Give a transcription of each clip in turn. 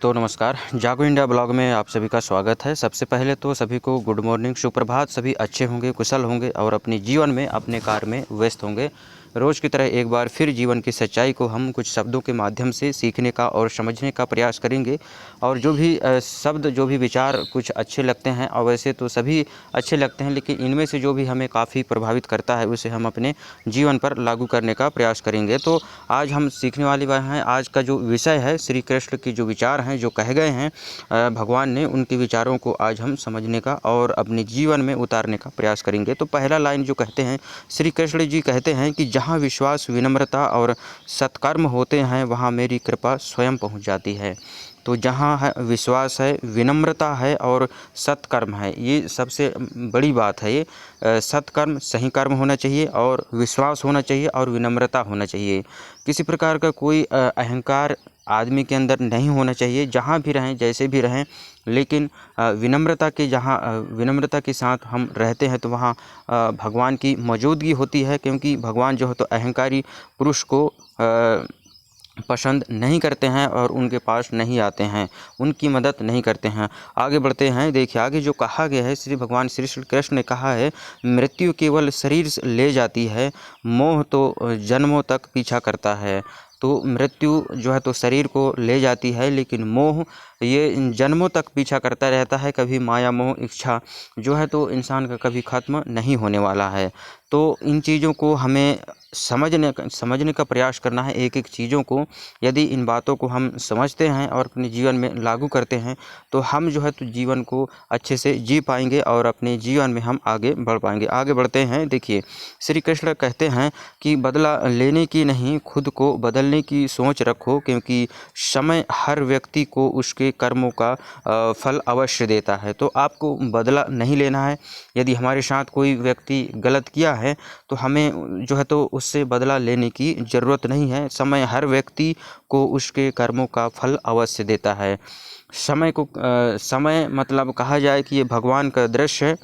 तो नमस्कार, जागो इंडिया ब्लॉग में आप सभी का स्वागत है। सबसे पहले तो सभी को गुड मॉर्निंग, सुप्रभात। सभी अच्छे होंगे, कुशल होंगे और अपने जीवन में अपने कार्य में व्यस्त होंगे। रोज़ की तरह एक बार फिर जीवन की सच्चाई को हम कुछ शब्दों के माध्यम से सीखने का और समझने का प्रयास करेंगे। और जो भी शब्द, जो भी विचार कुछ अच्छे लगते हैं, और वैसे तो सभी अच्छे लगते हैं, लेकिन इनमें से जो भी हमें काफ़ी प्रभावित करता है उसे हम अपने जीवन पर लागू करने का प्रयास करेंगे। तो आज हम सीखने वाले हैं। आज का जो विषय है, श्री कृष्ण की जो विचार हैं, जो कहे गए हैं भगवान ने, उनके विचारों को आज हम समझने का और अपने जीवन में उतारने का प्रयास करेंगे। तो पहला लाइन जो कहते हैं, श्री कृष्ण जी कहते हैं कि जहाँ विश्वास, विनम्रता और सत्कर्म होते हैं वहाँ मेरी कृपा स्वयं पहुँच जाती है। तो जहाँ है विश्वास है, विनम्रता है और सत्कर्म है, ये सबसे बड़ी बात है। ये सत्कर्म, सही कर्म होना चाहिए और विश्वास होना चाहिए और विनम्रता होना चाहिए। किसी प्रकार का कोई अहंकार आदमी के अंदर नहीं होना चाहिए, जहाँ भी रहें, जैसे भी रहें, लेकिन विनम्रता के साथ हम रहते हैं तो वहाँ भगवान की मौजूदगी होती है। क्योंकि भगवान जो है तो अहंकारी पुरुष को पसंद नहीं करते हैं और उनके पास नहीं आते हैं, उनकी मदद नहीं करते हैं। आगे बढ़ते हैं, देखिए आगे जो कहा गया है, भगवान श्री कृष्ण ने कहा है, मृत्यु केवल शरीर से ले जाती है, मोह तो जन्मों तक पीछा करता है। तो मृत्यु जो है तो शरीर को ले जाती है, लेकिन मोह ये जन्मों तक पीछा करता रहता है। कभी माया मोह इच्छा जो है तो इंसान का कभी ख़त्म नहीं होने वाला है। तो इन चीज़ों को हमें समझने का प्रयास करना है, एक एक चीज़ों को। यदि इन बातों को हम समझते हैं और अपने जीवन में लागू करते हैं तो हम जो है तो जीवन को अच्छे से जी पाएंगे और अपने जीवन में हम आगे बढ़ पाएंगे। आगे बढ़ते हैं, देखिए श्री कृष्ण कहते हैं कि बदला लेने की नहीं, खुद को बदलने की सोच रखो, क्योंकि समय हर व्यक्ति को उसके कर्मों का फल अवश्य देता है। तो आपको बदला नहीं लेना है। यदि हमारे साथ कोई व्यक्ति गलत किया है तो हमें जो है तो उससे बदला लेने की ज़रूरत नहीं है। समय हर व्यक्ति को उसके कर्मों का फल अवश्य देता है। समय मतलब कहा जाए कि ये भगवान का दृश्य है।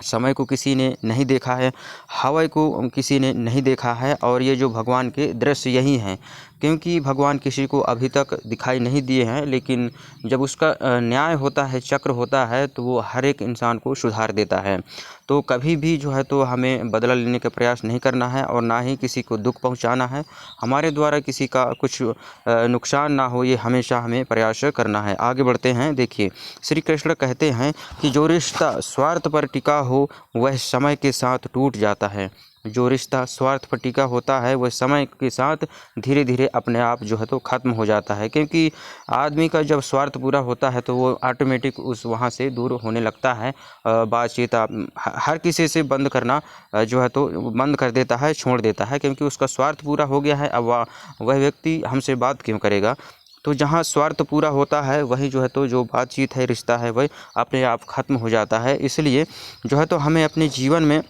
समय को किसी ने नहीं देखा है, हवा को किसी ने नहीं देखा है, और ये जो भगवान के दृश्य यही हैं। क्योंकि भगवान किसी को अभी तक दिखाई नहीं दिए हैं, लेकिन जब उसका न्याय होता है, चक्र होता है, तो वो हर एक इंसान को सुधार देता है। तो कभी भी जो है तो हमें बदला लेने का प्रयास नहीं करना है और ना ही किसी को दुख पहुंचाना है। हमारे द्वारा किसी का कुछ नुकसान ना हो, ये हमेशा हमें प्रयास करना है। आगे बढ़ते हैं, देखिए श्री कृष्ण कहते हैं कि जो रिश्ता स्वार्थ पर टिका हो वह समय के साथ टूट जाता है। जो रिश्ता स्वार्थ पर टिका होता है वह समय के साथ धीरे धीरे अपने आप जो है तो ख़त्म हो जाता है। क्योंकि आदमी का जब स्वार्थ पूरा होता है तो वो ऑटोमेटिक उस वहाँ से दूर होने लगता है। बातचीत हर किसी से बंद करना जो है तो बंद कर देता है, छोड़ देता है, क्योंकि उसका स्वार्थ पूरा हो गया है। अब वह व्यक्ति हमसे बात क्यों करेगा। तो जहाँ स्वार्थ पूरा होता है वहीं जो है तो जो बातचीत है, रिश्ता है, वह अपने आप ख़त्म हो जाता है। इसलिए जो है तो हमें अपने जीवन में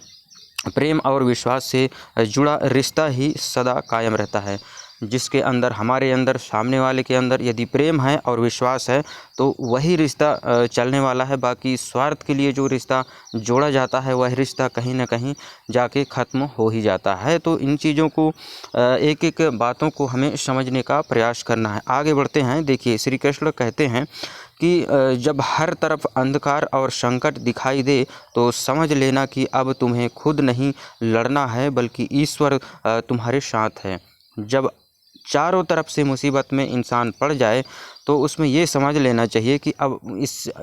प्रेम और विश्वास से जुड़ा रिश्ता ही सदा कायम रहता है। जिसके अंदर, हमारे अंदर, सामने वाले के अंदर यदि प्रेम है और विश्वास है तो वही रिश्ता चलने वाला है। बाकी स्वार्थ के लिए जो रिश्ता जोड़ा जाता है वह रिश्ता कहीं ना कहीं जाके ख़त्म हो ही जाता है। तो इन चीज़ों को एक एक बातों को हमें समझने का प्रयास करना है। आगे बढ़ते हैं, देखिए श्री कृष्ण कहते हैं कि जब हर तरफ अंधकार और संकट दिखाई दे तो समझ लेना कि अब तुम्हें खुद नहीं लड़ना है, बल्कि ईश्वर तुम्हारे साथ है। जब चारों तरफ से मुसीबत में इंसान पड़ जाए तो उसमें ये समझ लेना चाहिए कि अब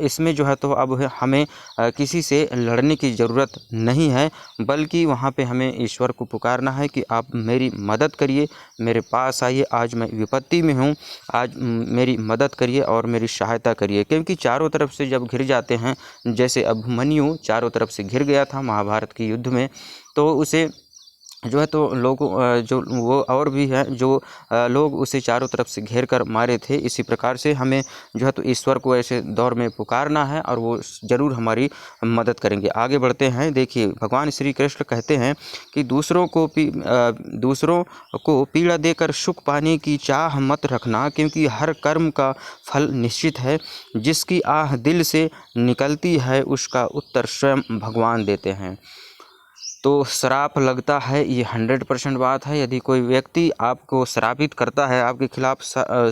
इसमें जो है तो अब हमें किसी से लड़ने की ज़रूरत नहीं है, बल्कि वहाँ पे हमें ईश्वर को पुकारना है कि आप मेरी मदद करिए, मेरे पास आइए, आज मैं विपत्ति में हूँ, आज मेरी मदद करिए और मेरी सहायता करिए। क्योंकि चारों तरफ से जब घिर जाते हैं, जैसे अभिमन्यु चारों तरफ से घिर गया था महाभारत के युद्ध में, तो उसे जो है तो लोग जो वो और भी हैं जो लोग उसे चारों तरफ से घेर कर मारे थे। इसी प्रकार से हमें जो है तो ईश्वर को ऐसे दौर में पुकारना है और वो ज़रूर हमारी मदद करेंगे। आगे बढ़ते हैं, देखिए भगवान श्री कृष्ण कहते हैं कि दूसरों को पीड़ा देकर सुख पाने की चाह मत रखना, क्योंकि हर कर्म का फल निश्चित है। जिसकी आह दिल से निकलती है उसका उत्तर स्वयं भगवान देते हैं। तो श्राप लगता है, ये 100% बात है। यदि कोई व्यक्ति आपको श्रापित करता है, आपके खिलाफ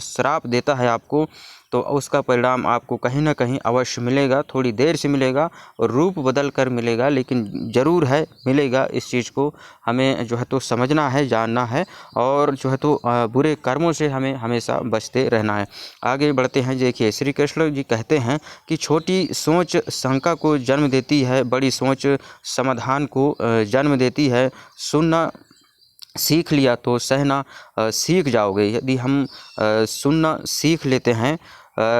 श्राप देता है आपको, तो उसका परिणाम आपको कहीं ना कहीं अवश्य मिलेगा, थोड़ी देर से मिलेगा और रूप बदल कर मिलेगा, लेकिन ज़रूर है मिलेगा। इस चीज़ को हमें जो है तो समझना है, जानना है, और जो है तो बुरे कर्मों से हमें हमेशा बचते रहना है। आगे बढ़ते हैं। देखिए श्री कृष्ण जी कहते हैं कि छोटी सोच शंका को जन्म देती है, बड़ी सोच समाधान को जन्म देती है। सुनना सीख लिया तो सहना सीख जाओगे। यदि हम सुनना सीख लेते हैं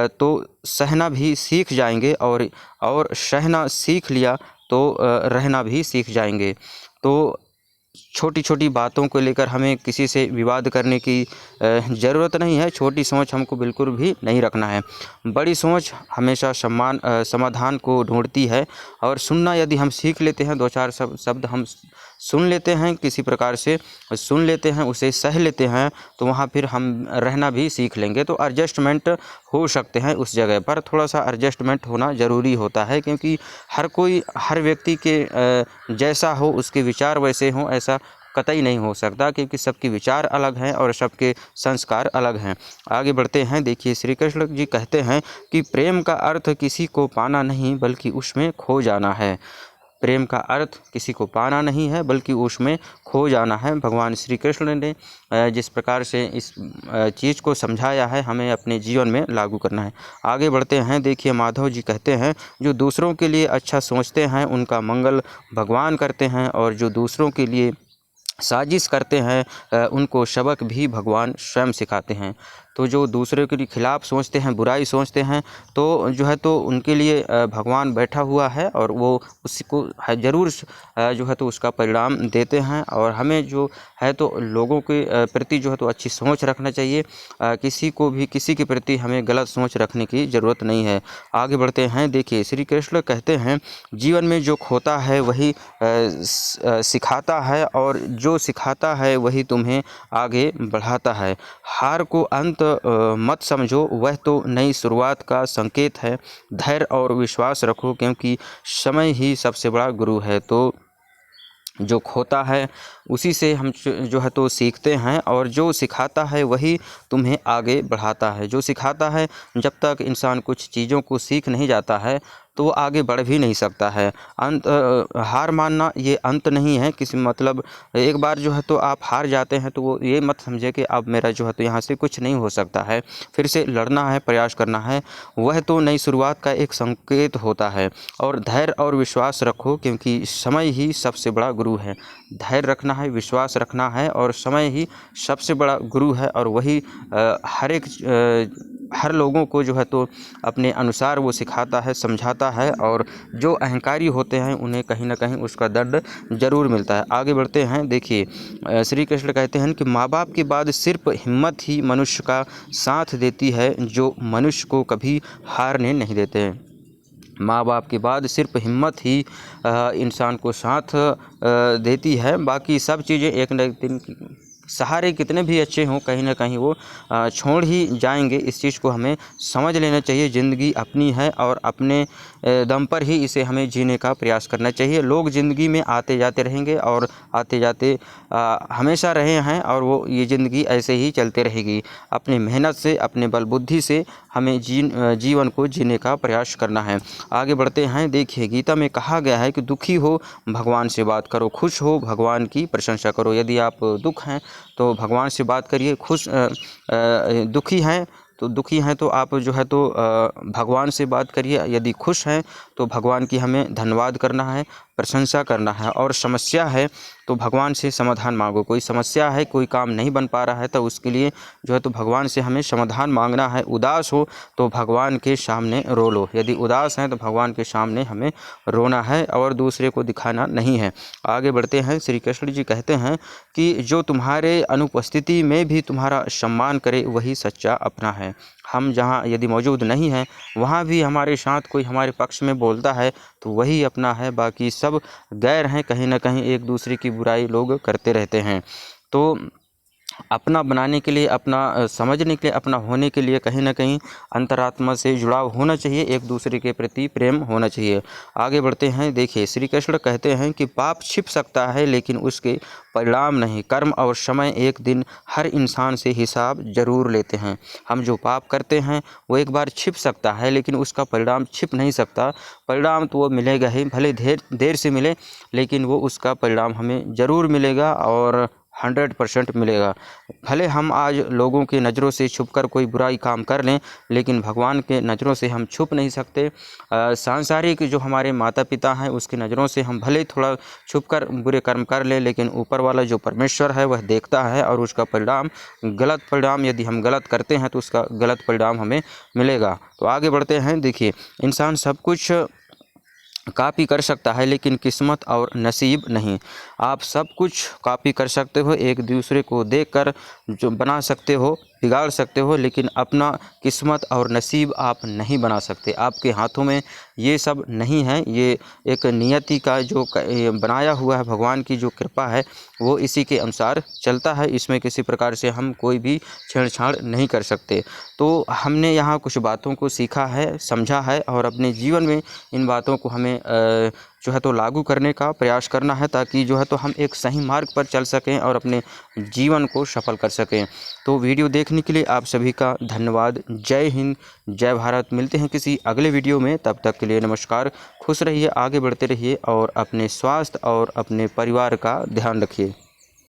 तो सहना भी सीख जाएंगे, और सहना सीख लिया तो रहना भी सीख जाएंगे। तो छोटी छोटी बातों को लेकर हमें किसी से विवाद करने की ज़रूरत नहीं है। छोटी सोच हमको बिल्कुल भी नहीं रखना है। बड़ी सोच हमेशा समाधान को ढूंढती है। और सुनना यदि हम सीख लेते हैं, दो चार शब्द हम सुन लेते हैं, किसी प्रकार से सुन लेते हैं, उसे सह लेते हैं, तो वहाँ फिर हम रहना भी सीख लेंगे। तो एडजस्टमेंट हो सकते हैं उस जगह पर, थोड़ा सा एडजस्टमेंट होना ज़रूरी होता है, क्योंकि हर व्यक्ति के जैसा हो, उसके विचार वैसे हों ऐसा कतई नहीं हो सकता, क्योंकि सबके विचार अलग हैं और सबके संस्कार अलग हैं। आगे बढ़ते हैं। देखिए श्री कृष्ण जी कहते हैं कि प्रेम का अर्थ किसी को पाना नहीं बल्कि उसमें खो जाना है। प्रेम का अर्थ किसी को पाना नहीं है बल्कि उसमें खो जाना है। भगवान श्री कृष्ण ने जिस प्रकार से इस चीज़ को समझाया है, हमें अपने जीवन में लागू करना है। आगे बढ़ते हैं। देखिए माधव जी कहते हैं, जो दूसरों के लिए अच्छा सोचते हैं उनका मंगल भगवान करते हैं, और जो दूसरों के लिए साजिश करते हैं उनको सबक भी भगवान स्वयं सिखाते हैं। तो जो दूसरे के खिलाफ़ सोचते हैं, बुराई सोचते हैं, तो जो है तो उनके लिए भगवान बैठा हुआ है, और वो उसको ज़रूर जो है तो उसका परिणाम देते हैं। और हमें जो है तो लोगों के प्रति जो है तो अच्छी सोच रखना चाहिए। किसी के प्रति हमें गलत सोच रखने की ज़रूरत नहीं है। आगे बढ़ते हैं। देखिए श्री कृष्ण कहते हैं, जीवन में जो खोता है वही सिखाता है, और जो सिखाता है वही तुम्हें आगे बढ़ाता है। हार को अंत मत समझो, वह तो नई शुरुआत का संकेत है। धैर्य और विश्वास रखो, क्योंकि समय ही सबसे बड़ा गुरु है। तो जो खोता है उसी से हम जो है तो सीखते हैं, और जो सिखाता है वही तुम्हें आगे बढ़ाता है। जो सिखाता है, जब तक इंसान कुछ चीज़ों को सीख नहीं जाता है तो वो आगे बढ़ भी नहीं सकता है। हार मानना ये अंत नहीं है किसी, मतलब एक बार जो है तो आप हार जाते हैं तो वो ये मत समझे कि अब मेरा जो है तो यहाँ से कुछ नहीं हो सकता है, फिर से लड़ना है, प्रयास करना है। वह तो नई शुरुआत का एक संकेत होता है। और धैर्य और विश्वास रखो, क्योंकि समय ही सबसे बड़ा गुरु है। धैर्य रखना है, विश्वास रखना है, और समय ही सबसे बड़ा गुरु है। और वही हर लोगों को जो है तो अपने अनुसार वो सिखाता है, समझाता है, और जो अहंकारी होते हैं उन्हें कहीं ना कहीं उसका दंड जरूर मिलता है। आगे बढ़ते हैं। देखिए श्री कृष्ण कहते हैं कि माँ बाप के बाद सिर्फ हिम्मत ही मनुष्य का साथ देती है, जो मनुष्य को कभी हारने नहीं देते हैं। माँ बाप के बाद सिर्फ हिम्मत ही इंसान को साथ देती है, बाकी सब चीज़ें एक न एक दिन सहारे कितने भी अच्छे हों, कहीं ना कहीं वो छोड़ ही जाएंगे। इस चीज़ को हमें समझ लेना चाहिए। ज़िंदगी अपनी है, और अपने दम पर ही इसे हमें जीने का प्रयास करना चाहिए। लोग ज़िंदगी में आते जाते रहेंगे, और आते जाते हमेशा रहे हैं, और वो ये ज़िंदगी ऐसे ही चलते रहेगी। अपनी मेहनत से, अपने बल बुद्धि से हमें जीवन को जीने का प्रयास करना है। आगे बढ़ते हैं। देखिए गीता में कहा गया है कि दुखी हो भगवान से बात करो, खुश हो भगवान की प्रशंसा करो। यदि आप दुख हैं तो भगवान से बात करिए, दुखी हैं तो आप जो है तो भगवान से बात करिए। यदि खुश हैं तो भगवान की हमें धन्यवाद करना है, प्रशंसा करना है। और समस्या है तो भगवान से समाधान मांगो। कोई समस्या है, कोई काम नहीं बन पा रहा है, तो उसके लिए जो है तो भगवान से हमें समाधान मांगना है। उदास हो तो भगवान के सामने रो लो। यदि उदास हैं तो भगवान के सामने हमें रोना है, और दूसरे को दिखाना नहीं है। आगे बढ़ते हैं। श्री कृष्ण जी कहते हैं कि जो तुम्हारे अनुपस्थिति में भी तुम्हारा सम्मान करे वही सच्चा अपना है। हम जहाँ यदि मौजूद नहीं हैं, वहाँ भी हमारे साथ कोई हमारे पक्ष में बोलता है तो वही अपना है, बाकी सब गैर हैं। कहीं ना कहीं एक दूसरे की बुराई लोग करते रहते हैं। तो अपना बनाने के लिए, अपना समझने के लिए, अपना होने के लिए कहीं न कहीं अंतरात्मा से जुड़ाव होना चाहिए, एक दूसरे के प्रति प्रेम होना चाहिए। आगे बढ़ते हैं। देखिए, श्री कृष्ण कहते हैं कि पाप छिप सकता है लेकिन उसके परिणाम नहीं। कर्म और समय एक दिन हर इंसान से हिसाब ज़रूर लेते हैं। हम जो पाप करते हैं वो एक बार छिप सकता है लेकिन उसका परिणाम छिप नहीं सकता। परिणाम तो वो मिलेगा ही, भले देर से मिले, लेकिन वो उसका परिणाम हमें ज़रूर मिलेगा और 100% मिलेगा। भले हम आज लोगों की नज़रों से छुपकर कोई बुराई काम कर लें, लेकिन भगवान के नज़रों से हम छुप नहीं सकते। सांसारिक जो हमारे माता पिता हैं उसकी नज़रों से हम भले थोड़ा छुपकर बुरे कर्म कर लें, लेकिन ऊपर वाला जो परमेश्वर है वह देखता है और उसका परिणाम, गलत परिणाम यदि हम गलत करते हैं तो उसका गलत परिणाम हमें मिलेगा। तो आगे बढ़ते हैं। देखिए, इंसान सब कुछ कॉपी कर सकता है लेकिन किस्मत और नसीब नहीं। आप सब कुछ कॉपी कर सकते हो, एक दूसरे को देखकर जो बना सकते हो, बिगाड़ सकते हो, लेकिन अपना किस्मत और नसीब आप नहीं बना सकते। आपके हाथों में ये सब नहीं है। ये एक नियति का जो ये बनाया हुआ है, भगवान की जो कृपा है वो इसी के अनुसार चलता है। इसमें किसी प्रकार से हम कोई भी छेड़छाड़ नहीं कर सकते। तो हमने यहाँ कुछ बातों को सीखा है, समझा है और अपने जीवन में इन बातों को हमें जो है तो लागू करने का प्रयास करना है, ताकि जो है तो हम एक सही मार्ग पर चल सकें और अपने जीवन को सफल कर सकें। तो वीडियो देखने के लिए आप सभी का धन्यवाद। जय हिंद, जय भारत। मिलते हैं किसी अगले वीडियो में, तब तक के लिए नमस्कार। खुश रहिए, आगे बढ़ते रहिए और अपने स्वास्थ्य और अपने परिवार का ध्यान रखिए।